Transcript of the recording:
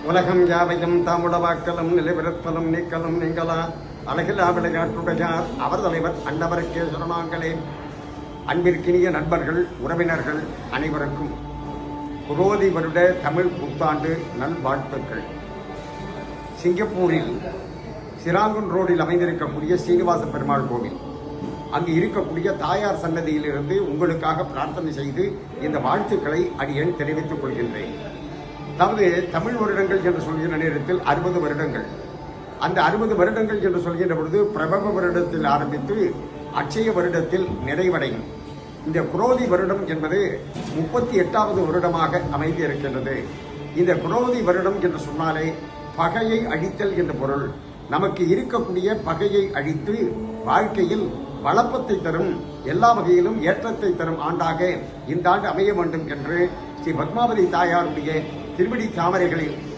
உலகம் யாவையும் தாமுடவாக்கலும் நிலைவிருத்தலும் நீக்கலும் நீங்களா அழகிலா விளையாட்டுடையார் அவர் தலைவர் அன்னவருக்கே சரணாங்களே. அன்பிற்கினிய நண்பர்கள், உறவினர்கள் அனைவருக்கும் குரோதி வருட தமிழ் புத்தாண்டு நல்வாழ்த்துக்கள். சிங்கப்பூரில் சிராங்குன் ரோடில் அமைந்திருக்கக்கூடிய சீனிவாச பெருமாள் கோவில், அங்கு இருக்கக்கூடிய தாயார் சன்னதியிலிருந்து உங்களுக்காக பிரார்த்தனை செய்து இந்த வாழ்த்துக்களை அடியேன் தெரிவித்துக் கொள்கின்றேன். அதாவது தமிழ் வருடங்கள் என்று சொல்கின்ற நேரத்தில் 60 வருடங்கள், அந்த 60 வருடங்கள் என்று சொல்கின்ற பொழுது பிரபவ வருடத்தில் ஆரம்பித்து அட்சய வருடத்தில் நிறைவடையும். இந்த குரோதி வருடம் என்பது 38வது வருடமாக அமைந்து இருக்கின்றது. இந்த குரோதி வருடம் என்று சொன்னாலே பகையை அழித்தல் என்ற பொருள். நமக்கு இருக்கக்கூடிய பகையை அழித்து வாழ்க்கையில் வளப்பத்தை தரும், எல்லா வகையிலும் ஏற்றத்தை தரும் ஆண்டாக இந்த ஆண்டு அமைய வேண்டும் என்று ஸ்ரீ பத்மாவதி தாயாருடைய திருவடி தாமரைகளில்